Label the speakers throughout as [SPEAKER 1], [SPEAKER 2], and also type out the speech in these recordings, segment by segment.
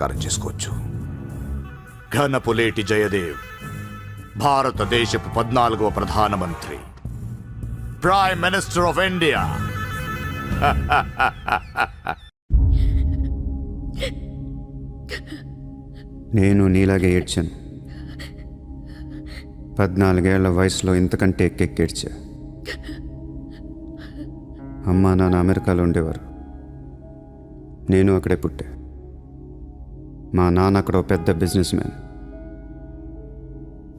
[SPEAKER 1] సాకారం చేసుకోవచ్చు. ఘనపులేటి జయదేవ్ భారతదేశపు 14వ ప్రధానమంత్రి, ప్రైమ్ మినిస్టర్ ఆఫ్ ఇండియా.
[SPEAKER 2] నేను నీలాగే ఏడ్చాను. 14 ఏళ్ల వయసులో ఇంతకంటే ఎక్కెక్కేడ్చా. అమ్మా నాన్న అమెరికాలో ఉండేవారు. నేను అక్కడే పుట్టా. మా నాన్న అక్కడ ఓ పెద్ద బిజినెస్ మ్యాన్.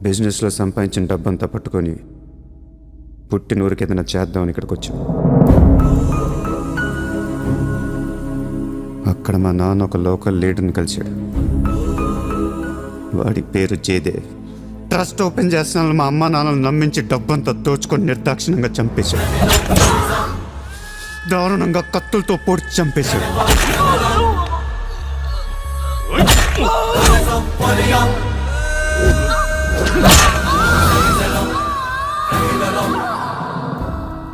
[SPEAKER 2] బిజినెస్లో సంపాదించిన డబ్బంతా పట్టుకొని పుట్టిన ఊరికి ఏదైనా చేద్దామని ఇక్కడికి వచ్చాం. అక్కడ మా నాన్న ఒక లోకల్ లీడర్ని కలిశాడు. వాడి పేరు జయదేవ్. ట్రస్ట్ ఓపెన్ చేస్తున్నాను మా అమ్మ నాన్నలు నమ్మించి డబ్బంతా దోచుకొని నిర్దాక్షిణ్యంగా చంపేశాడు. దారుణంగా కత్తులతో పొడిచి చంపేశాడు.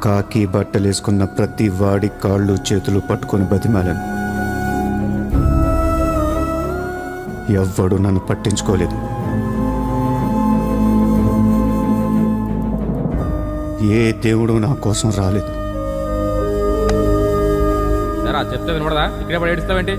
[SPEAKER 2] కాకి బట్టలేసుకున్న ప్రతి వాడి కాళ్ళు చేతులు పట్టుకొని బతిమాలను. ఎవ్వడు నన్ను పట్టించుకోలేదు. ఏ దేవుడు నా కోసం రాలేదు.
[SPEAKER 3] చెప్తే వినపడదా? ఇక్కడే పడి ఏడుస్తావేంటి?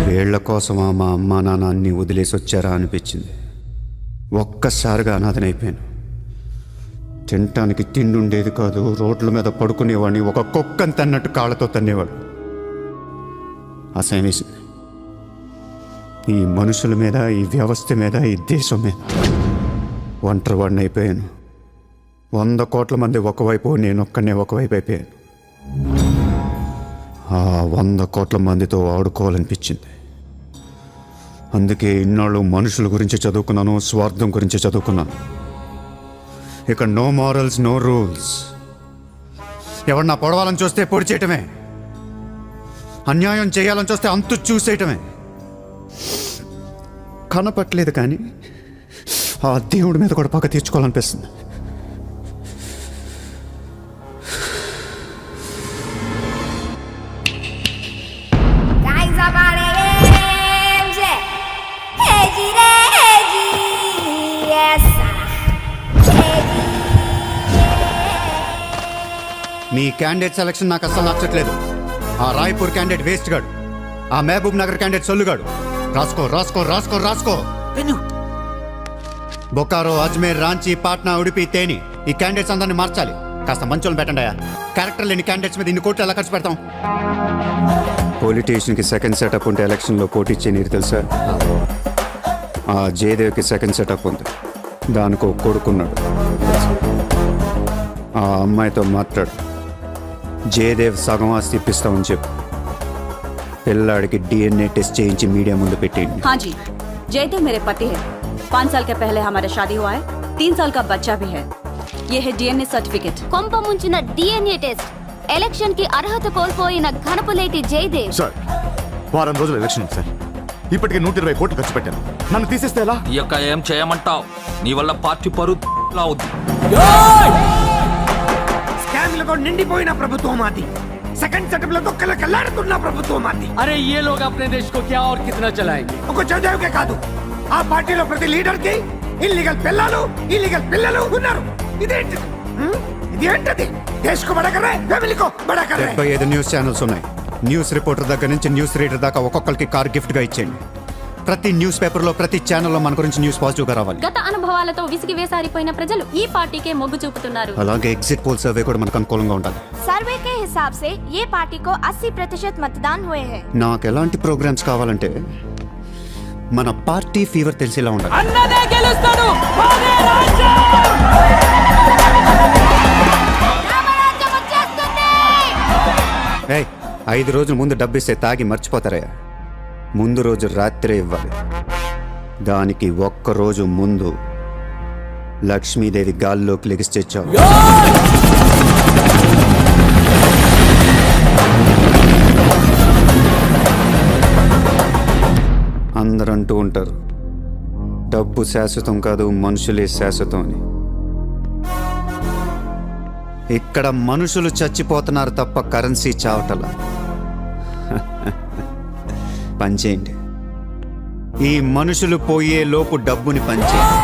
[SPEAKER 2] వీళ్ల కోసమా మా అమ్మా నాన్న అన్ని వదిలేసి వచ్చారా అనిపించింది. ఒక్కసారిగా అనాథనైపోయాను. తినటానికి తిండి ఉండేది కాదు. రోడ్ల మీద పడుకునేవాడిని. ఒక కుక్కని తన్నట్టు కాళ్ళతో తన్నేవాడు. అసహ్యం వేసింది. ఈ మనుషుల మీద, ఈ వ్యవస్థ మీద, ఈ దేశం మీద ఒంటరి వాడిని అయిపోయాను. 100 కోట్ల మంది ఒకవైపు, నేనొక్కనే ఒకవైపు అయిపోయాను. ఆ 100 కోట్ల మందితో ఆడుకోవాలనిపించింది. అందుకే ఇన్నాళ్ళు మనుషుల గురించి చదువుకున్నాను, స్వార్థం గురించి చదువుకున్నాను. ఇక నో మారల్స్, నో రూల్స్. ఎవరన్నా పొడవాలని చూస్తే పొడి చేయటమే, అన్యాయం చేయాలని చూస్తే అంతు చూసేయటమే. కనపట్లేదు కానీ ఆ దేవుడి మీద కూడా పక్క తీర్చుకోవాలనిపిస్తుంది. మీ క్యాండిడేట్ సెలక్షన్ నాకు అస్సలు నచ్చట్లేదు. ఆ రాయ్పూర్ క్యాండిడేట్ వేస్ట్ గాడు, ఆ మహబూబ్ నగర్ క్యాండిడేట్ సొల్లుగాడు. రాసుకో రాసుకో రాసుకో రాసుకో. బొకారో, అజ్మేర్, రాంచీ, పాట్నా, ఉడిపి, తేని, ఈ క్యాండిడేట్స్ అందరినీ మార్చాలి. కాస్త మంచోళ్ళని పెట్టండి. క్యారెక్టర్ లేని క్యాండిడేట్స్ మీద ఇన్ని కోట్లు ఎలా ఖర్చు పెడతాం? పొలిటీషియన్కి సెకండ్ సెటప్ ఉంటే ఎలక్షన్లో పోటీ చేయనీరు తెలుసా? ఆ జయదేవ్కి సెకండ్ సెటప్ ఉంది. దానికి ఒక కొడుకున్నాడు. ఆ అమ్మాయితో మాట్లాడు. జయదేవ్ సగం ఆస్తి ఇప్పిస్తామని చెప్పు. పిల్లాడికి DNA टेस्ट చేయించి మీడియా ముందు పెట్టేయండి.
[SPEAKER 4] हाँ जी, जयदेव मेरे पति है. 5 साल के पहले हमारा शादी हुआ है. 3 साल का बच्चा भी है. ये है DNA सर्टिफिकेट.
[SPEAKER 5] కొంప ముంచిన DNA టెస్ట్. ఎలక్షన్ కి అర్హత కోల్పోయిన ఘనపులేటి జయదేవ్.
[SPEAKER 1] సార్, వారం రోజులు ఎలక్షన్ సార్. ఇప్పటికే 120 కోట్లు ఖర్చు పెట్టాను. నన్ను తీసేస్తే ఎలా?
[SPEAKER 6] ఈ యొక్క ఏం చేయమంటావు? నీ వల్ల పార్టీ పరువు అవుద్ది.
[SPEAKER 7] స్కామ్లతో నిండిపోయిన ప్రభుత్వం మాది. సెకండ్ సెటప్ లతో కళ్ళకల్లాడుతున్న ప్రభుత్వం మాది.
[SPEAKER 3] अरे ये लोग अपने देश को क्या और कितना चलाएंगे?
[SPEAKER 7] ఒక జయదేవ్కే కాదు, ఆ పార్టీలో ప్రతి లీడర్ కి ఇల్లీగల్ పిల్లలు ఉన్నారు. ఇదేంటిది? ఇదేంటది? దేశ్ కో బడా కర్ రహే, ఫ్యామిలీ కో బడా కర్ రహే.
[SPEAKER 2] 75 న్యూస్ ఛానల్స్ ఉన్నాయి. న్యూస్ రిపోర్టర్ దగ్గర నుంచి న్యూస్ రీడర్ దాకా ఒక్కొక్కరికి కార్ గిఫ్ట్గా ఇచ్చేయండి. ప్రతి న్యూస్ పేపర్లో, ప్రతి ఛానల్లో మన గురించి న్యూస్ పాజిటివ్గా రావాలి.
[SPEAKER 4] గత అనుభవాలతో విసిగి వేసారిపోయిన ప్రజలు ఈ పార్టీకే మొగ్గు చూపుతున్నారు.
[SPEAKER 2] అలాగే ఎగ్జిట్ పోల్ సర్వే కూడా మనకు అనుకూలంగా ఉండాలి.
[SPEAKER 5] सर्वे के हिसाब से ये पार्टी को 80% मतदान हुए हैं.
[SPEAKER 2] నాకు ఎలాంటి ప్రోగ్రామ్స్ కావాలంటే మన పార్టీ ఫీవర్ తెలిసేలా ఉండాలి.
[SPEAKER 3] అన్నదే గెలుస్తాడు. మాదే రాజ్యం.
[SPEAKER 5] రామరాజ్యం వచ్చేస్తుంది.
[SPEAKER 2] ఏయ్, 5 రోజుల ముందు డబ్బిస్తే తాగి మర్చిపోతారయ్యా. ముందు రోజు రాత్రే ఇవ్వాలి. దానికి ఒక్కరోజు ముందు లక్ష్మీదేవి గాల్లోకి లెగిస్తే చాలు. అందరూ అంటూ ఉంటారు డబ్బు శాశ్వతం కాదు, మనుషులే శాశ్వతం అని. ఇక్కడ మనుషులు చచ్చిపోతున్నారు తప్ప కరెన్సీ చావటలా. పనిచేయండి, ఈ మనుషులు పోయే లోపు డబ్బుని పనిచేయండి.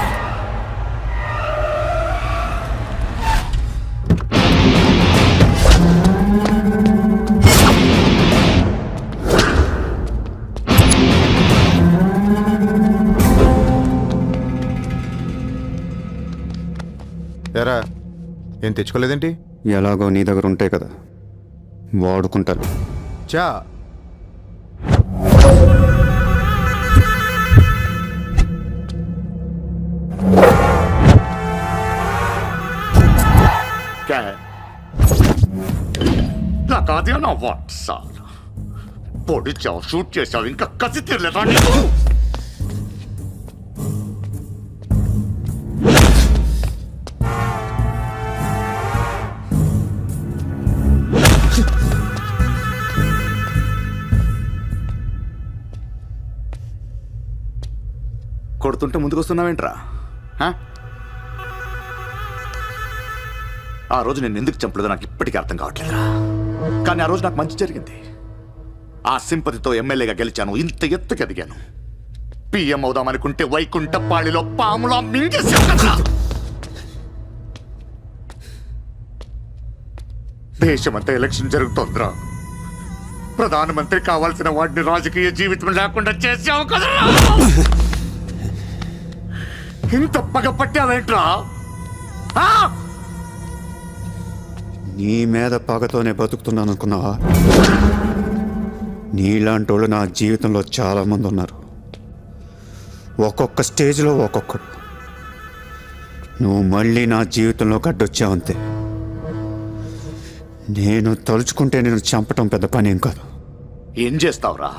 [SPEAKER 1] ఎరా ఏం తెచ్చుకోలేదేంటి?
[SPEAKER 2] ఎలాగో నీ దగ్గర ఉంటాయి కదా, వాడుకుంటాను.
[SPEAKER 1] చా
[SPEAKER 8] నాకు అదే నా వాట్ సార్ పొడిచావు, షూట్ చేసావు, ఇంకా కసి తీరలేదా నీకు?
[SPEAKER 1] కొడుతుంటే ముందుకు వస్తున్నావేంట్రా? ఆ రోజు నేను ఎందుకు చంపలేదో నాకు ఇప్పటికీ అర్థం కావట్లేదురా. కానీ ఆ రోజు నాకు మంచి జరిగింది. ఆ సింపతితో ఎమ్మెల్యేగా గెలిచాను, ఇంత ఎత్తుకి ఎదిగాను. పిఎం అవుదామనుకుంటే వైకుంఠపాళిలో పాములా మింగేసావు కదా. దేశమంతా ఎలక్షన్ జరుగుతోందిరా. ప్రధానమంత్రి కావాల్సిన వాడిని రాజకీయ జీవితం లేకుండా చేసావు కదా. ఇంత పగ పట్టావేంట్రా?
[SPEAKER 2] నీ మీద పగతోనే బతుకుతున్నాను అనుకున్నావా? నీలాంటి వాళ్ళు నా జీవితంలో చాలామంది ఉన్నారు. ఒక్కొక్క స్టేజ్లో ఒక్కొక్కడు. నువ్వు మళ్ళీ నా జీవితంలో గడ్డొచ్చావంతే. నేను తలుచుకుంటే నేను చంపటం పెద్ద పని ఏం కాదు.
[SPEAKER 1] ఏం చేస్తావురా?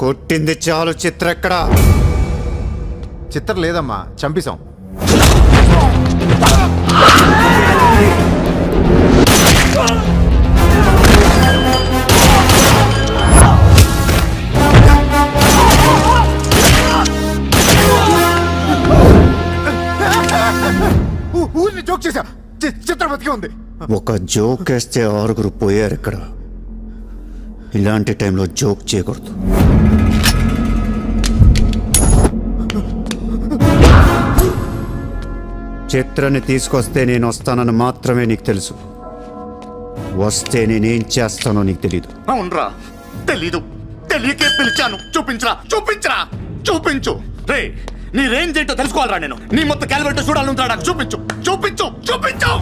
[SPEAKER 2] కొట్టింది చాలు. చిత్ర ఎక్కడా?
[SPEAKER 1] చిత్ర లేదమ్మా, చంపేశాం. ఊరిని జోక్ చేశా. చిత్ర బతికే ఉంది.
[SPEAKER 2] ఒక జోక్ వేస్తే 6 పోయారు ఇక్కడ. ఇలాంటి టైంలో జోక్ చేయకూడదు. చిత్రని తీసుకొస్తే నేను వస్తానని మాత్రమే నీకు తెలుసు. వస్తే నేనేం చేస్తానో నీకు తెలీదు.
[SPEAKER 8] అవునరా, తెలీదు. తెలియకే పిలిచాను. చూపించరా, చూపించరా, చూపించు. రే, నీ రేంజ్ ఏంటో తెలుసుకోవాలరా నేను. నీ మొత్తం క్యాలిబర్ చూడాలంటారా? నాకు చూపించు, చూపించు, చూపించు.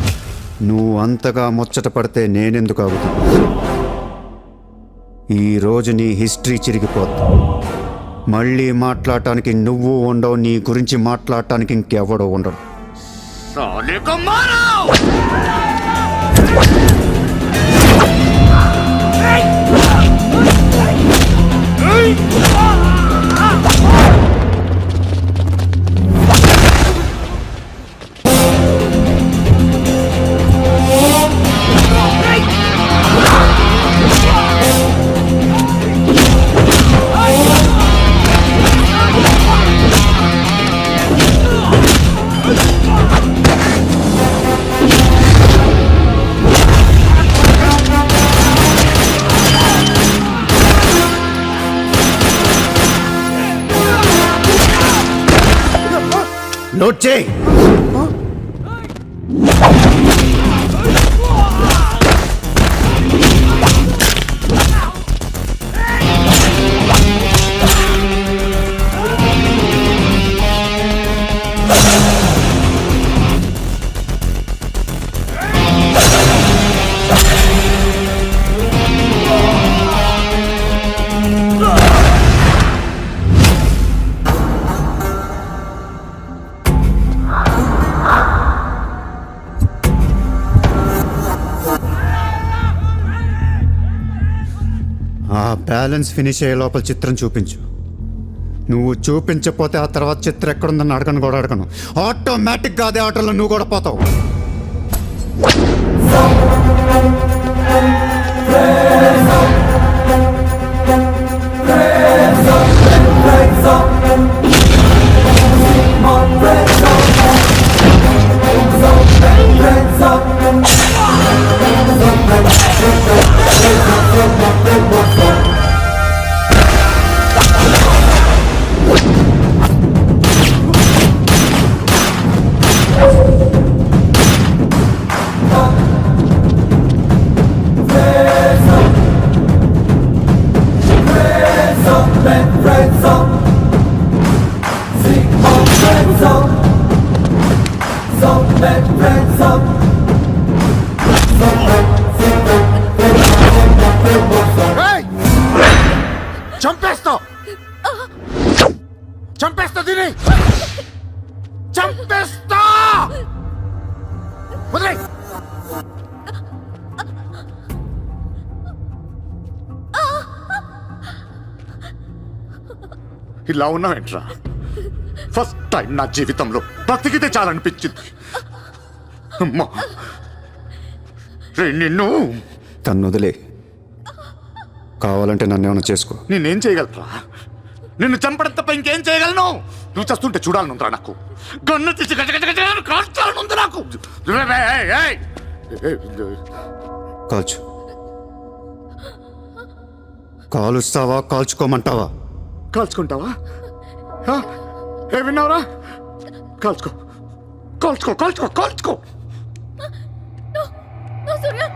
[SPEAKER 2] నువ్వు అంతగా ముచ్చట పడితే నేనెందుకు ఆగుతాను? ఈరోజు నీ హిస్టరీ చిరిగిపోద్ది. మళ్ళీ మాట్లాడటానికి నువ్వు ఉండవు, నీ గురించి మాట్లాడటానికి ఇంకెవడో ఉండడు.
[SPEAKER 8] సాలే కమ్మారా!
[SPEAKER 2] నోట్ చేయి. ఆ బ్యాలెన్స్ ఫినిష్ అయ్యే లోపల చిత్రం చూపించు. నువ్వు చూపించకపోతే ఆ తర్వాత చిత్రం ఎక్కడుందని అడగను కూడా అడగను. ఆటోమేటిక్గా అదే ఆటోలో నువ్వు కూడా పోతావు.
[SPEAKER 7] ఏయ్! చంపేస్తావు చంపేస్తా దీని చంపేస్తా వదిలేయ్.
[SPEAKER 1] ఇలా ఉన్నావేంట్రా? ఫస్ట్ టైం నా జీవితంలో బ్రతికితే చాలనిపించింది. అమ్మా రే, నిన్ను
[SPEAKER 2] తను వదిలే. కావాలంటే నన్ను ఏమైనా చేసుకో.
[SPEAKER 1] నేనేం చేయగలరా? నిన్ను చంపడం తప్ప ఇంకేం చేయగలను? నువ్వు చేస్తుంటే చూడాలనుందిరా నాకు. గన్ను తీసి గజగజగజ కాల్చాలనుంది నాకు. రే, రే, ఏయ్, ఏయ్.
[SPEAKER 2] కాల్చు. కాలుస్తావా కాల్చుకోమంటావా?
[SPEAKER 1] కాల్చుకుంటావా? హ? ఏ విన్నావురా? కాల్చుకో కాల్చుకో కాల్చుకో కాల్చుకో.
[SPEAKER 5] No, Surya!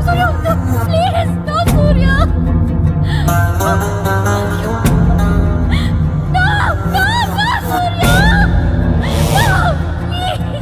[SPEAKER 5] Surya, no, please! No, Surya! No, Surya! No, please!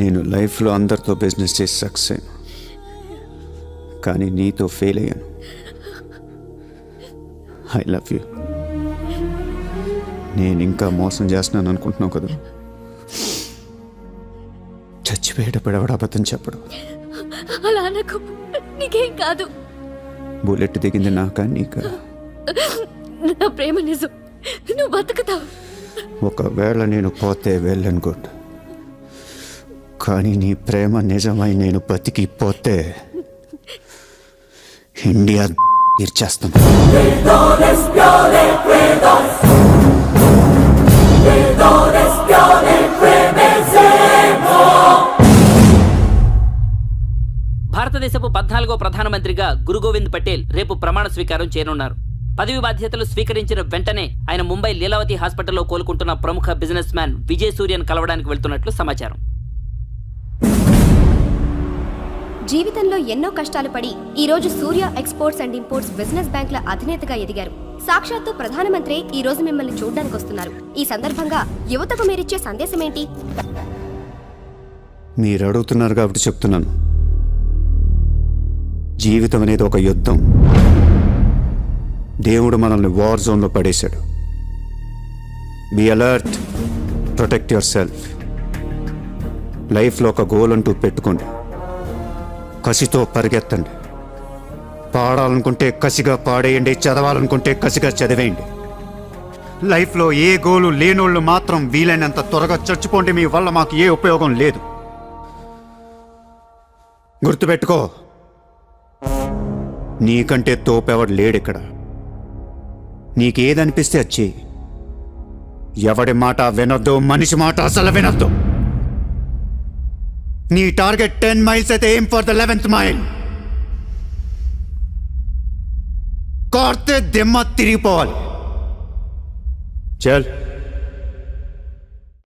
[SPEAKER 2] నేను లైఫ్లో అందరితో బిజినెస్ చేసి సక్సెస్ అయ్యాను, కానీ నీతో ఫెయిల్ అయ్యాను. I love you. నేను ఇంకా మోసం చేస్తున్నాను అనుకుంటున్నావు కదా? చచ్చిపోయేటప్పుడు ఎవడ అబద్ధం చెప్పడు.
[SPEAKER 5] అలా అనకు, నీకేం కాదు.
[SPEAKER 2] బుల్లెట్ దిగింది నాకా నీకా?
[SPEAKER 5] నా ప్రేమ నిజం, నువ్వు బతుకుతావు.
[SPEAKER 2] ఒకవేళ నేను పోతే వెళ్ళను గుడ్, కానీ నీ ప్రేమ నిజమై నేను బతికిపోతే ఇండియా తీర్చేస్తాను.
[SPEAKER 9] భారతదేశపు 14వ ప్రధానమంత్రిగా గురు గోవింద్ పటేల్ రేపు ప్రమాణ స్వీకారం చేయనున్నారు. పదవి బాధ్యతలు స్వీకరించిన వెంటనే ఆయన ముంబై లీలావతి హాస్పిటల్లో కోలుకుంటున్న ప్రముఖ బిజినెస్ మ్యాన్ విజయ్ సూర్యను కలవడానికి వెళ్తున్నట్లు సమాచారం.
[SPEAKER 10] జీవితంలో ఎన్నో కష్టాలు పడి ఈ రోజు సూర్య ఎక్స్పోర్ట్స్ అండ్ ఇంపోర్ట్స్ బిజినెస్ బ్యాంకుల అధినేతగా ఎదిగారు. సాక్షాత్తు ప్రధానమంత్రి ఈ రోజు మిమ్మల్ని చూడడానికి వస్తున్నారు. ఈ సందర్భంగా యువతకు మీరిచ్చే సందేశం ఏంటి?
[SPEAKER 2] మీరు అడుగుతున్నారు కాబట్టి చెప్తున్నాను. జీవితం అనేది ఒక యుద్ధం. దేవుడు మనల్ని వార్ జోన్లో పడేశాడు. Be alert, protect yourself. లైఫ్లో ఒక గోల్ అంటూ పెట్టుకోండి, కసితో పరిగెత్తండి. పాడాలనుకుంటే కసిగా పాడేయండి, చదవాలనుకుంటే కసిగా చదివేయండి. లైఫ్లో ఏ గోలు లేనోళ్ళు మాత్రం వీలైనంత త్వరగా చచ్చిపోండి. మీ వల్ల మాకు ఏ ఉపయోగం లేదు. గుర్తుపెట్టుకో, నీకంటే తోపెవడు లేడిక్కడ. నీకేదనిపిస్తే వచ్చి ఎవడి మాట వినొద్దు, మనిషి మాట అసలు వినొద్దు. నీ టార్గెట్ 10 మైల్స్ అయితే aim for the 11th mile. కార్తే దిమ్మ తిరిగిపోవాలి. చల్